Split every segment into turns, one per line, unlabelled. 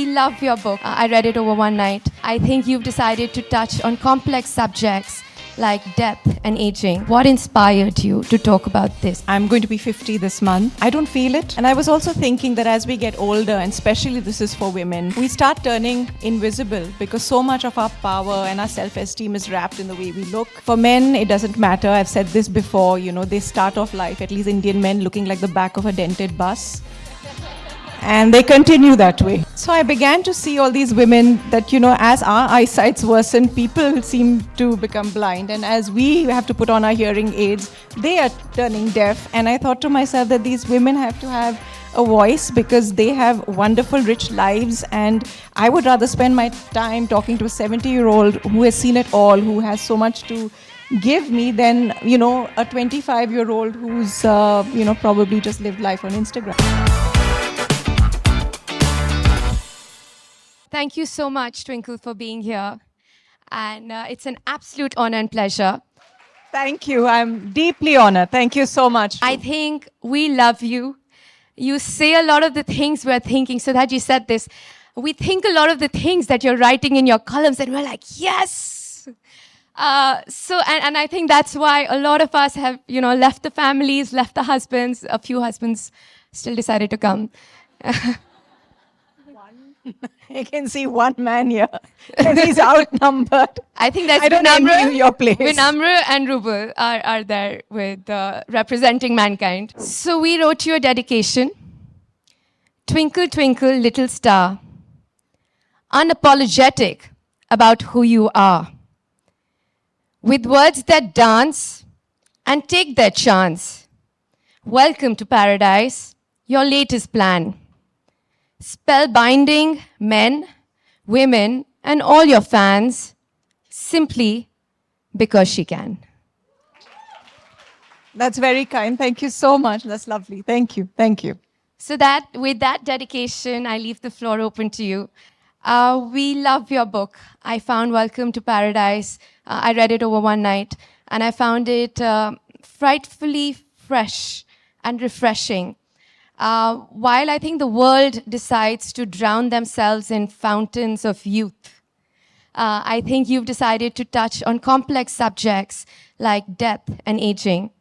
I love your book. I read it over one night. I think you've decided to touch on complex subjects like death and aging. What inspired you to talk about this?
I'm going to be 50 this month. I don't feel it. And I was also thinking that as we get older, and especially this is for women, we start turning invisible because so much of our power and our self-esteem is wrapped in the way we look. For men, it doesn't matter. I've said this before, they start off life, at least Indian men, looking like the back of a dented bus. And they continue that way. So I began to see all these women that, as our eyesights worsen, people seem to become blind. And as we have to put on our hearing aids, they are turning deaf. And I thought to myself that these women have to have a voice because they have wonderful, rich lives. And I would rather spend my time talking to a 70-year-old who has seen it all, who has so much to give me than, a 25-year-old who's, probably just lived life on Instagram.
Thank you so much, Twinkle, for being here. And it's an absolute honor and pleasure.
Thank you. I'm deeply honored. Thank you so much.
I think we love you. You say a lot of the things we're thinking. So that you said this. We think a lot of the things that you're writing in your columns and we're like, yes. And I think that's why a lot of us have, left the families, left the husbands. A few husbands still decided to come.
I can see one man here. He's outnumbered.
I think that's
I don't envy your place.
Vinamra and Rubal are there with representing mankind. So we wrote you a dedication. Twinkle, twinkle, little star. Unapologetic about who you are. With words that dance and take their chance. Welcome to paradise, your latest plan. Spellbinding men, women, and all your fans, simply because she can.
That's very kind. Thank you so much. That's lovely. Thank you. Thank you.
So with that dedication, I leave the floor open to you. We love your book. I found Welcome to Paradise. I read it over one night, and I found it frightfully fresh and refreshing. While I think the world decides to drown themselves in fountains of youth, I think you've decided to touch on complex subjects like death and aging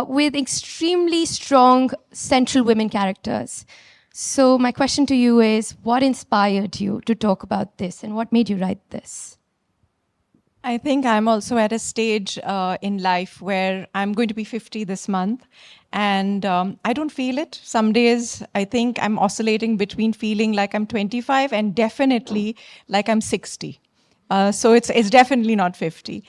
with extremely strong central women characters. So my question to you is, what inspired you to talk about this and what made you write this?
I think I'm also at a stage in life where I'm going to be 50 this month. And I don't feel it. Some days I think I'm oscillating between feeling like I'm 25 and definitely like I'm 60. So it's definitely not 50.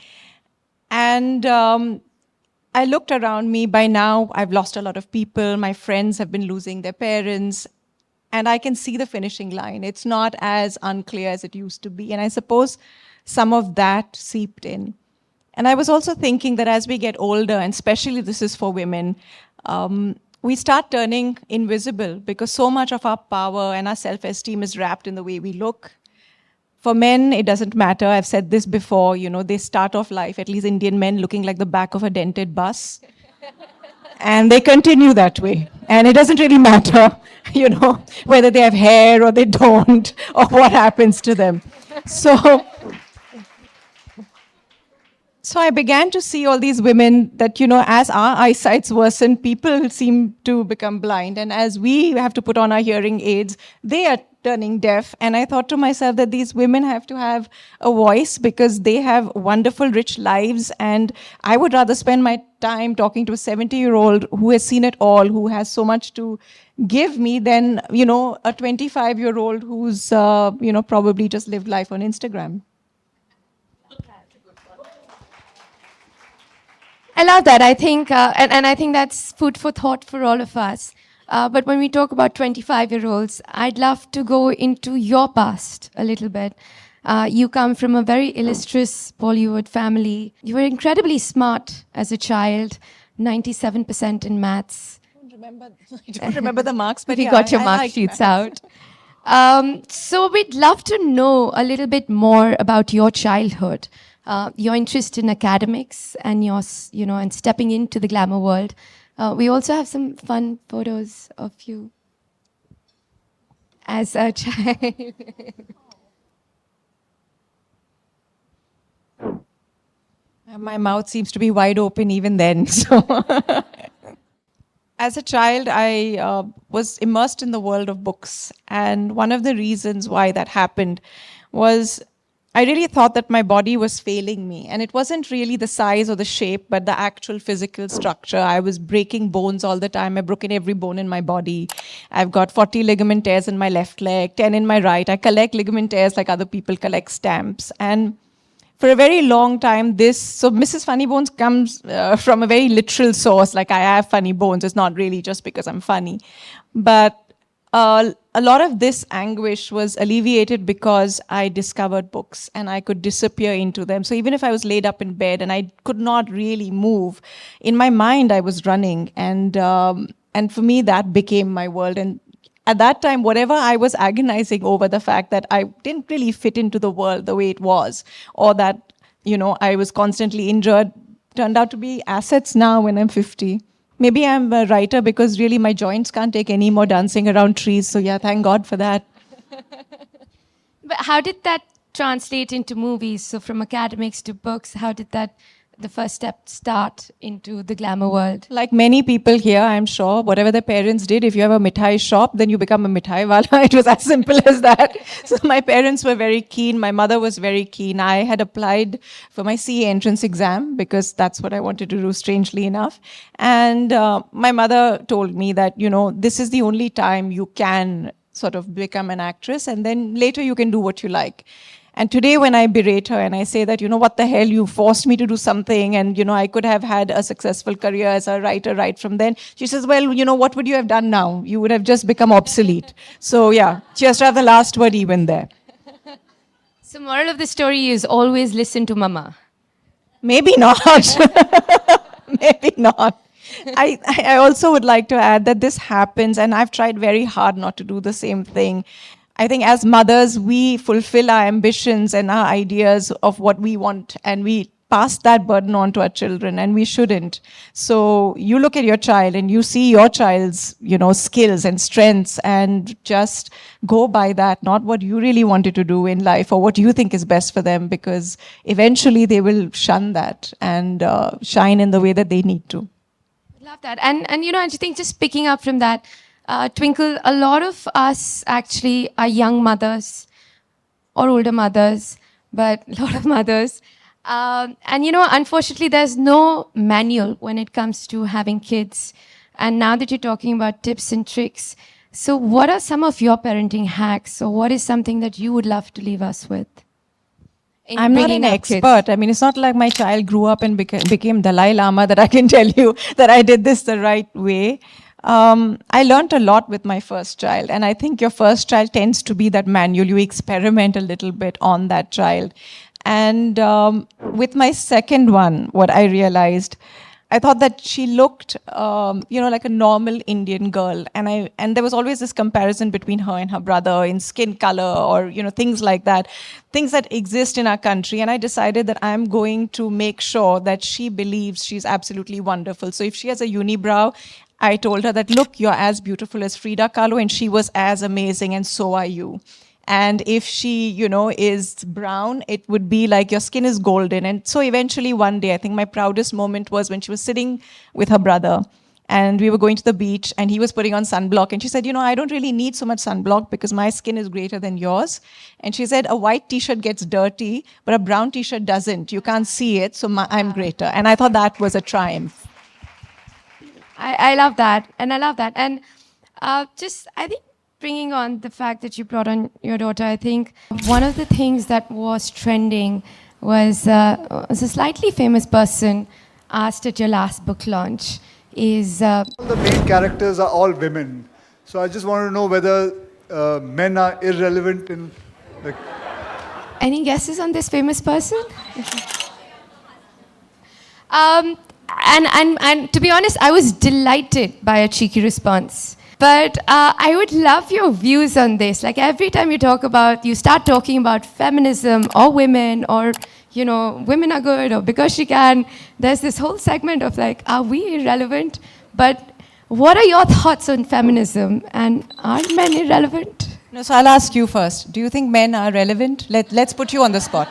And I looked around me. By now, I've lost a lot of people. My friends have been losing their parents. And I can see the finishing line. It's not as unclear as it used to be. And I suppose some of that seeped in. And I was also thinking that as we get older, and especially this is for women, we start turning invisible because so much of our power and our self-esteem is wrapped in the way we look. For men, it doesn't matter. I've said this before, they start off life, at least Indian men, looking like the back of a dented bus. And they continue that way. And it doesn't really matter, whether they have hair or they don't, or what happens to them. So I began to see all these women that, as our eyesights worsen, people seem to become blind. And as we have to put on our hearing aids, they are turning deaf. And I thought to myself that these women have to have a voice because they have wonderful, rich lives. And I would rather spend my time talking to a 70-year-old who has seen it all, who has so much to give me than, a 25-year-old who's, probably just lived life on Instagram.
I love that. I think, and I think that's food for thought for all of us. But when we talk about 25-year-olds, I'd love to go into your past a little bit. You come from a very illustrious Bollywood family. You were incredibly smart as a child, 97% in maths.
I don't remember the marks, but
you got your mark sheets out. So we'd love to know a little bit more about your childhood. Your interest in academics and and stepping into the glamour world. We also have some fun photos of you. as a child.
My mouth seems to be wide open even then. So, as a child, I was immersed in the world of books. And one of the reasons why that happened was I really thought that my body was failing me. And it wasn't really the size or the shape, but the actual physical structure. I was breaking bones all the time. I've broken every bone in my body. I've got 40 ligament tears in my left leg, 10 in my right. I collect ligament tears like other people collect stamps. And for a very long time, so Mrs. Funnybones comes from a very literal source, like I have funny bones. It's not really just because I'm funny. But a lot of this anguish was alleviated because I discovered books and I could disappear into them. So even if I was laid up in bed and I could not really move, in my mind I was running. And for me, that became my world. And at that time, whatever I was agonizing over, the fact that I didn't really fit into the world the way it was, or that, I was constantly injured, turned out to be assets now when I'm 50. Maybe I'm a writer because really my joints can't take any more dancing around trees. So yeah, thank God for that.
But how did that translate into movies? So from academics to books, how did the first step start into the glamour world?
Like many people here, I'm sure, whatever their parents did, if you have a mithai shop, then you become a mithai wala. It was as simple as that. So my parents were very keen. My mother was very keen. I had applied for my CA entrance exam because that's what I wanted to do, strangely enough. And my mother told me that, this is the only time you can sort of become an actress, and then later you can do what you like. And today when I berate her and I say that, what the hell, you forced me to do something, and, I could have had a successful career as a writer right from then. She says, well, what would you have done now? You would have just become obsolete. So yeah, she has to have the last word even there.
So moral of the story is always listen to mama.
Maybe not. Maybe not. I also would like to add that this happens, and I've tried very hard not to do the same thing. I think as mothers, we fulfill our ambitions and our ideas of what we want, and we pass that burden on to our children, and we shouldn't. So you look at your child and you see your child's, skills and strengths, and just go by that, not what you really wanted to do in life or what you think is best for them, because eventually they will shun that and shine in the way that they need to.
Love that. And I think just picking up from that, Twinkle, a lot of us actually are young mothers or older mothers, but a lot of mothers. And, unfortunately, there's no manual when it comes to having kids. And now that you're talking about tips and tricks, so what are some of your parenting hacks, or what is something that you would love to leave us with?
I'm not an expert. I mean, it's not like my child grew up and became Dalai Lama that I can tell you that I did this the right way. I learned a lot with my first child, and I think your first child tends to be that manual. You experiment a little bit on that child. And with my second one, what I realized, I thought that she looked, like a normal Indian girl. And there was always this comparison between her and her brother in skin color or, things like that, things that exist in our country. And I decided that I'm going to make sure that she believes she's absolutely wonderful. So if she has a unibrow, I told her that, look, you're as beautiful as Frida Kahlo, and she was as amazing, and so are you. And if she, is brown, it would be like your skin is golden. And so eventually one day, I think my proudest moment was when she was sitting with her brother and we were going to the beach and he was putting on sunblock. And she said, I don't really need so much sunblock because my skin is greater than yours. And she said, a white t-shirt gets dirty, but a brown t-shirt doesn't. You can't see it, so I'm greater. And I thought that was a triumph.
I love that. And I love that. And I think, bringing on the fact that you brought on your daughter, I think one of the things that was trending was a slightly famous person asked at your last book launch is...
The main characters are all women. So I just want to know whether men are irrelevant in...
Any guesses on this famous person? And to be honest, I was delighted by a cheeky response. But I would love your views on this. Like every time you start talking about feminism or women or, women are good or because she can, there's this whole segment of like, are we irrelevant? But what are your thoughts on feminism, and are men irrelevant?
No, so I'll ask you first. Do you think men are relevant? Let's put you on the spot.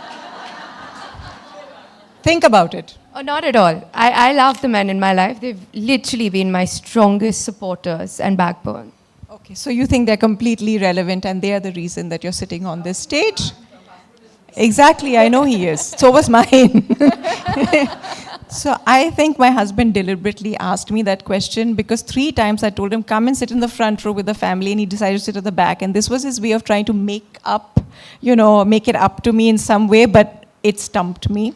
Think about it.
Oh, not at all. I love the men in my life. They've literally been my strongest supporters and backbone.
Okay, so you think they're completely relevant and they are the reason that you're sitting on this stage? Exactly, I know he is. So was mine. So I think my husband deliberately asked me that question because 3 times I told him, come and sit in the front row with the family, and he decided to sit at the back. And this was his way of trying to make it up to me in some way, but it stumped me.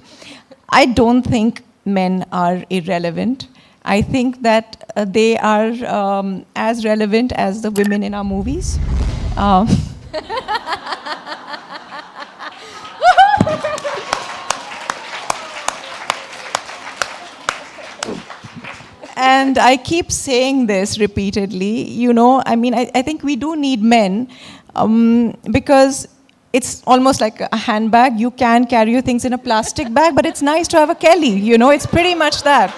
I don't think men are irrelevant. I think that they are as relevant as the women in our movies. And I keep saying this repeatedly, I think we do need men because it's almost like a handbag. You can carry your things in a plastic bag, but it's nice to have a Kelly, it's pretty much that.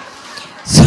So,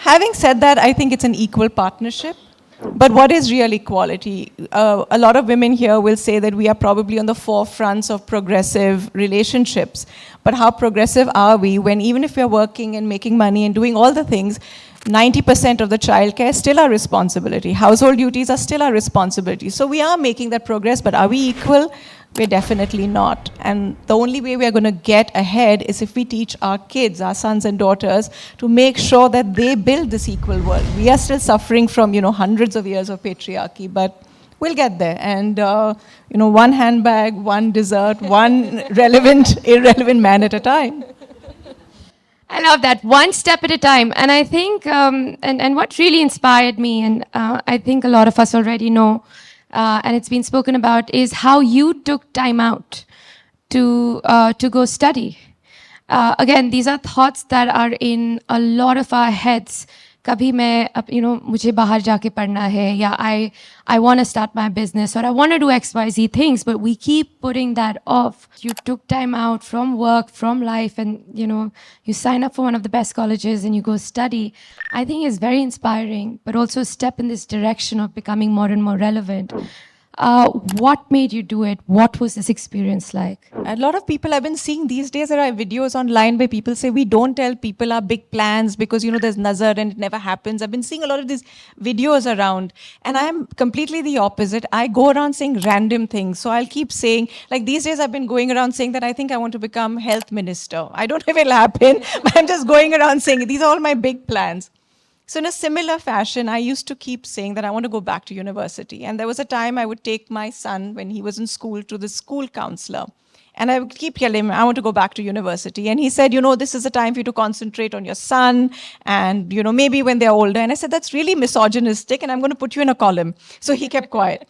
having said that, I think it's an equal partnership. But what is real equality? A lot of women here will say that we are probably on the forefronts of progressive relationships. But how progressive are we when even if we're working and making money and doing all the things, 90% of the childcare is still our responsibility. Household duties are still our responsibility. So we are making that progress, but are we equal? We're definitely not. And the only way we are going to get ahead is if we teach our kids, our sons and daughters, to make sure that they build this equal world. We are still suffering from, hundreds of years of patriarchy, but we'll get there. And, one handbag, one dessert, one irrelevant man at a time.
I love that. One step at a time. And I think, and what really inspired me, and I think a lot of us already know, and it's been spoken about, is how you took time out to go study. Again, these are thoughts that are in a lot of our heads. Kabhi main, मुझे बाहर जाके पढ़ना है, या I want to start my business, or I want to do XYZ things, but we keep putting that off. You took time out from work, from life, and you sign up for one of the best colleges and you go study. I think it's very inspiring, but also a step in this direction of becoming more and more relevant. What made you do it? What was this experience like?
A lot of people I've been seeing these days, there are videos online where people say, we don't tell people our big plans because, there's nazar and it never happens. I've been seeing a lot of these videos around, and I'm completely the opposite. I go around saying random things. So I'll keep saying, like these days I've been going around saying that I think I want to become health minister. I don't know if it'll happen, but I'm just going around saying, these are all my big plans. So in a similar fashion, I used to keep saying that I want to go back to university. And there was a time I would take my son when he was in school to the school counselor. And I would keep telling him, I want to go back to university. And he said, this is a time for you to concentrate on your son. And, maybe when they're older. And I said, that's really misogynistic. And I'm going to put you in a column. So he kept quiet.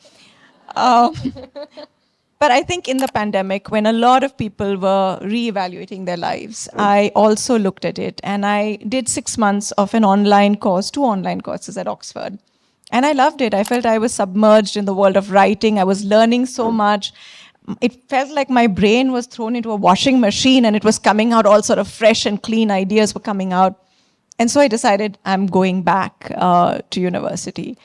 But I think in the pandemic, when a lot of people were reevaluating their lives, I also looked at it. And I did 6 months of an online course, 2 online courses at Oxford. And I loved it. I felt I was submerged in the world of writing. I was learning so much. It felt like my brain was thrown into a washing machine and it was coming out, all sort of fresh and clean ideas were coming out. And so I decided I'm going back to university.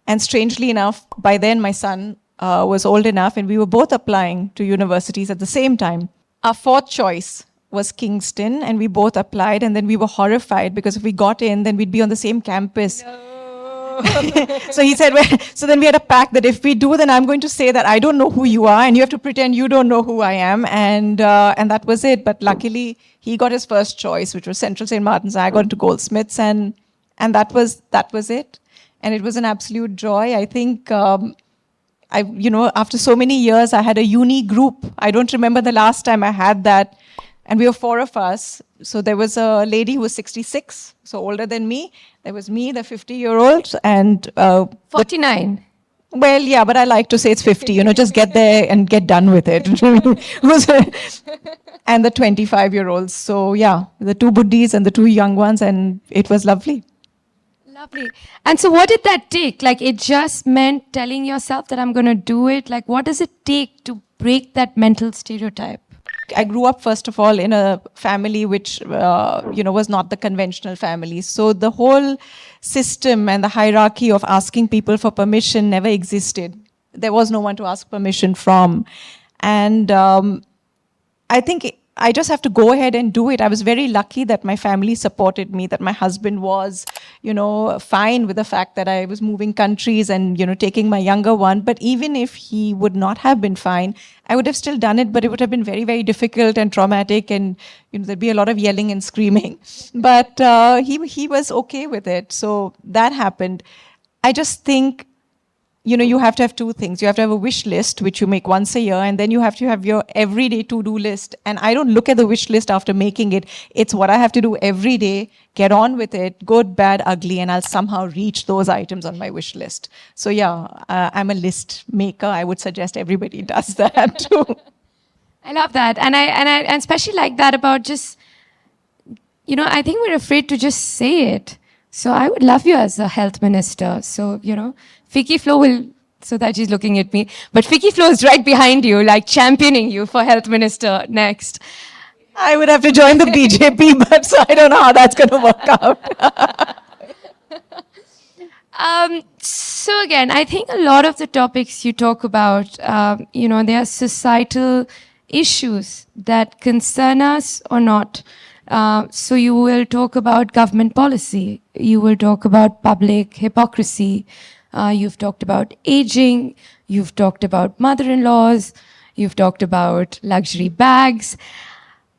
And strangely enough, by then my son was old enough and we were both applying to universities at the same time. Our 4th choice was Kingston, and we both applied, and then we were horrified because if we got in, then we'd be on the same campus. No. So he said, so then we had a pact that if we do, then I'm going to say that I don't know who you are and you have to pretend you don't know who I am. And that was it. But luckily, he got his first choice, which was Central St. Martin's. I got into Goldsmiths, and that was it. And it was an absolute joy. I think, after so many years, I had a uni group. I don't remember the last time I had that. And we were 4 of us. So there was a lady who was 66, so older than me. There was me, the 50-year-old, and
49.
Well, yeah, but I like to say it's 50. Just get there and get done with it. And the 25-year-olds. So yeah, the 2 buddhis and the 2 young ones, and it was lovely.
Lovely. And so what did that take? Like, it just meant telling yourself that I'm going to do it? Like, what does it take to break that mental stereotype?
I grew up, first of all, in a family which, was not the conventional family. So the whole system and the hierarchy of asking people for permission never existed. There was no one to ask permission from. And I think I just have to go ahead and do it. I was very lucky that my family supported me, that my husband was, fine with the fact that I was moving countries and, taking my younger one. But even if he would not have been fine, I would have still done it, but it would have been very, very difficult and traumatic, and there'd be a lot of yelling and screaming. But he was okay with it. So that happened. I just think, you have to have two things. You have to have a wish list, which you make once a year, and then you have to have your everyday to-do list. And I don't look at the wish list after making it. It's what I have to do every day, get on with it, good, bad, ugly, and I'll somehow reach those items on my wish list. So yeah, I'm a list maker. I would suggest everybody does that too.
I love that. And I especially like that about just, I think we're afraid to just say it. So I would love you as a health minister. So, Vicky Flo will, so that she's looking at me, but Vicky Flo is right behind you, like championing you for health minister next.
I would have to join the BJP, but so I don't know how that's going to work out.
So again, I think a lot of the topics you talk about, they are societal issues that concern us or not. So you will talk about government policy. You will talk about public hypocrisy. You've talked about aging. You've talked about mother-in-laws. You've talked about luxury bags.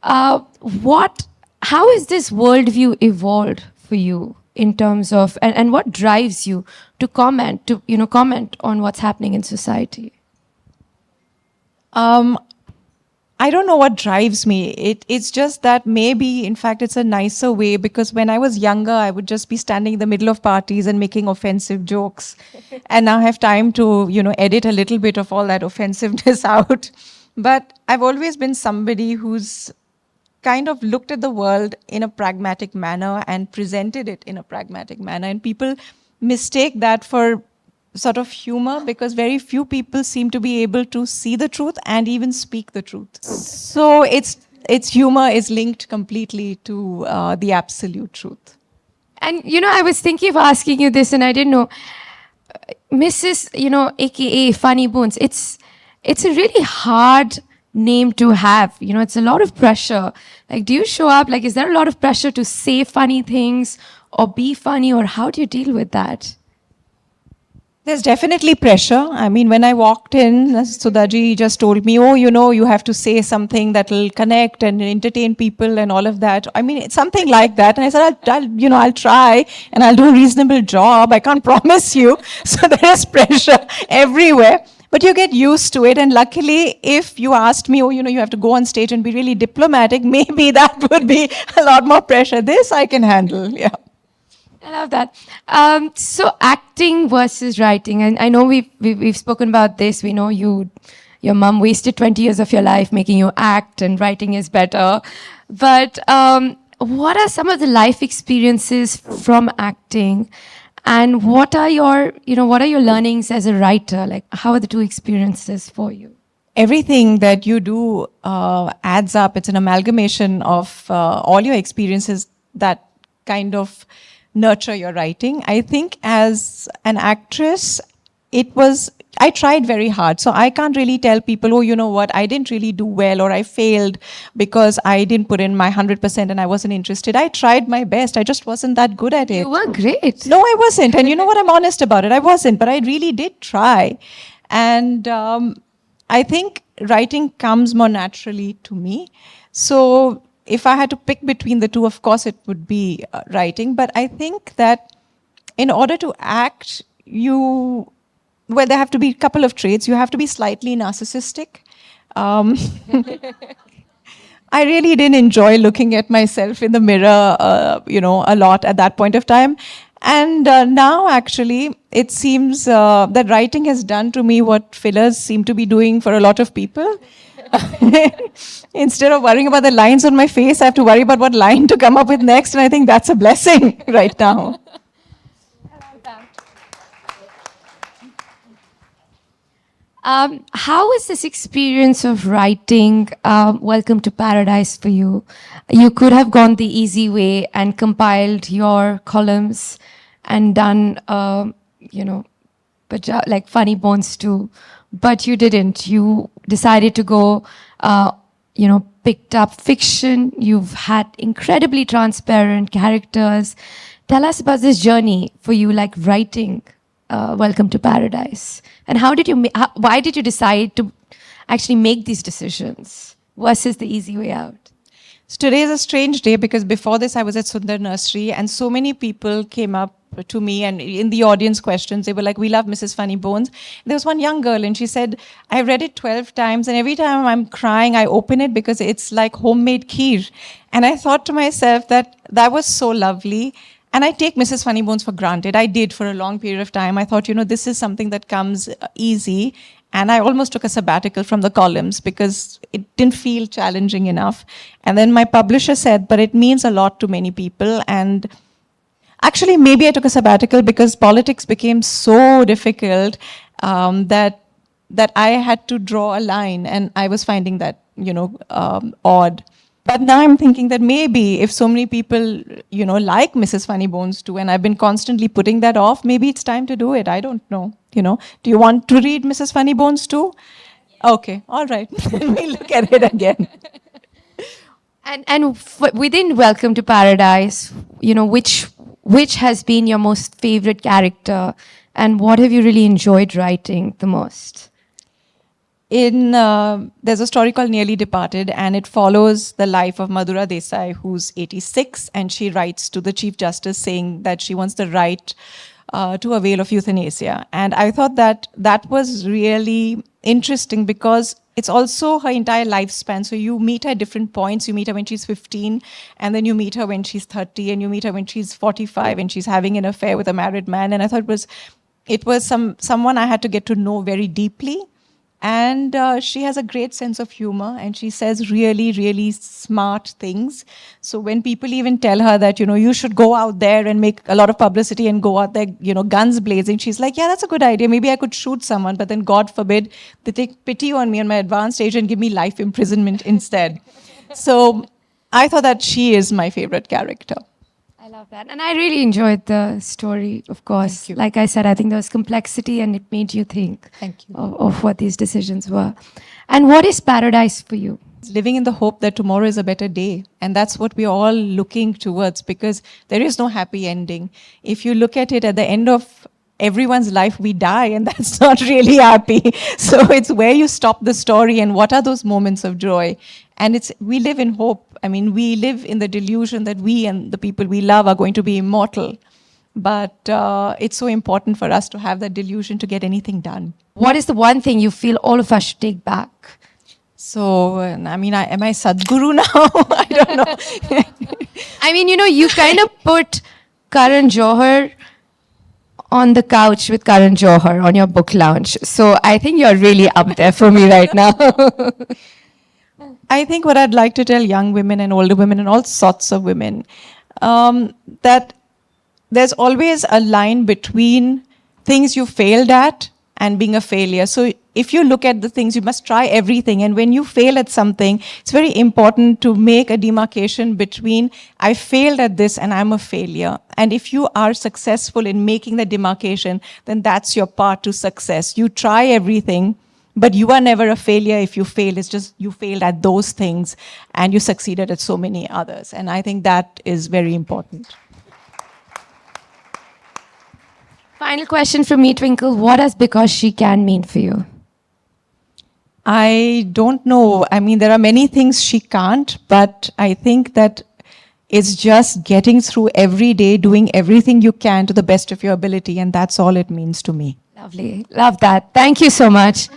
How has this worldview evolved for you in terms of, and what drives you to comment on what's happening in society?
I don't know what drives me. It's just that maybe, in fact, it's a nicer way, because when I was younger, I would just be standing in the middle of parties and making offensive jokes. And now I have time to, edit a little bit of all that offensiveness out. But I've always been somebody who's kind of looked at the world in a pragmatic manner and presented it in a pragmatic manner. And people mistake that for sort of humor, because very few people seem to be able to see the truth and even speak the truth. So it's humor is linked completely to the absolute truth.
And, I was thinking of asking you this and I didn't know. Mrs., AKA Funnybones, it's a really hard name to have. It's a lot of pressure. Like, do you show up, like, is there a lot of pressure to say funny things or be funny, or how do you deal with that?
There's definitely pressure. I mean, when I walked in, Sudhaji just told me, oh, you have to say something that will connect and entertain people and all of that. I mean, it's something like that. And I said, I'll try and I'll do a reasonable job. I can't promise you. So there is pressure everywhere. But you get used to it. And luckily, if you asked me, you have to go on stage and be really diplomatic, maybe that would be a lot more pressure. This I can handle, yeah.
I love that. So acting versus writing, and I know we've spoken about this. We know your mom wasted 20 years of your life making you act, and writing is better. But what are some of the life experiences from acting, and what are your learnings as a writer? Like, how are the two experiences for you?
Everything that you do adds up. It's an amalgamation of all your experiences that kind of nurture your writing. I think as an actress, I tried very hard. So I can't really tell people, oh, you know what, I didn't really do well, or I failed because I didn't put in my 100% and I wasn't interested. I tried my best. I just wasn't that good at it.
You were great.
No, I wasn't. And you know what? I'm honest about it. I wasn't, but I really did try. And I think writing comes more naturally to me. So if I had to pick between the two, of course, it would be writing. But I think that in order to act, there have to be a couple of traits. You have to be slightly narcissistic. I really didn't enjoy looking at myself in the mirror, a lot at that point of time. And now, actually, it seems that writing has done to me what fillers seem to be doing for a lot of people. Instead of worrying about the lines on my face, I have to worry about what line to come up with next. And I think that's a blessing right now.
How was this experience of writing Welcome to Paradise for you? You could have gone the easy way and compiled your columns and done, like Funnybones too, but you didn't. You decided to go, picked up fiction. You've had incredibly transparent characters. Tell us about this journey for you, like writing Welcome to Paradise. And why did you decide to actually make these decisions versus the easy way out?
So today is a strange day because before this I was at Sundar Nursery and so many people came up to me and in the audience questions, they were like, we love Mrs. Funnybones. There was one young girl and she said, I read it 12 times and every time I'm crying, I open it because it's like homemade kheer. And I thought to myself that was so lovely. And I take Mrs. Funnybones for granted. I did for a long period of time. I thought, this is something that comes easy. And I almost took a sabbatical from the columns because it didn't feel challenging enough. And then my publisher said, but it means a lot to many people. And actually, maybe I took a sabbatical because politics became so difficult that I had to draw a line. And I was finding that, odd. But now I'm thinking that maybe if so many people, like Mrs. Funnybones too, and I've been constantly putting that off, maybe it's time to do it. I don't know. Do you want to read Mrs. Funnybones too? Okay, all right. We'll look at it again.
And within Welcome to Paradise, which has been your most favorite character, and what have you really enjoyed writing the most?
There's a story called Nearly Departed, and it follows the life of Madhura Desai, who's 86, and she writes to the Chief Justice saying that she wants the right to avail of euthanasia. And I thought that was really interesting because it's also her entire lifespan. So you meet her at different points. You meet her when she's 15, and then you meet her when she's 30, and you meet her when she's 45, and she's having an affair with a married man. And I thought it was someone I had to get to know very deeply. And she has a great sense of humor and she says really, really smart things. So when people even tell her that, you should go out there and make a lot of publicity and go out there, guns blazing, she's like, yeah, that's a good idea. Maybe I could shoot someone, but then God forbid, they take pity on me on my advanced age and give me life imprisonment instead. So I thought that she is my favorite character.
I love that. And I really enjoyed the story, of course. Like I said, I think there was complexity and it made you think of what these decisions were. And what is paradise for you?
Living in the hope that tomorrow is a better day. And that's what we're all looking towards because there is no happy ending. If you look at it at the end of everyone's life, we die, and that's not really happy. So it's where you stop the story and what are those moments of joy. And we live in hope. I mean, we live in the delusion that we and the people we love are going to be immortal. But it's so important for us to have that delusion to get anything done.
What is the one thing you feel all of us should take back?
So, am I Sadhguru now? I don't know.
I mean, you kind of put Karan Johar on the couch with Karan Johar on your book lounge. So I think you're really up there for me right now.
I think what I'd like to tell young women and older women and all sorts of women, that there's always a line between things you failed at and being a failure. So if you look at the things, you must try everything. And when you fail at something, it's very important to make a demarcation between I failed at this and I'm a failure. And if you are successful in making the demarcation, then that's your part to success. You try everything, but you are never a failure if you fail. It's just you failed at those things and you succeeded at so many others. And I think that is very important.
Final question from me, Twinkle. What does because she can mean for you?
I don't know. I mean, there are many things she can't, but I think that it's just getting through every day, doing everything you can to the best of your ability, and that's all it means to me.
Lovely. Love that. Thank you so much.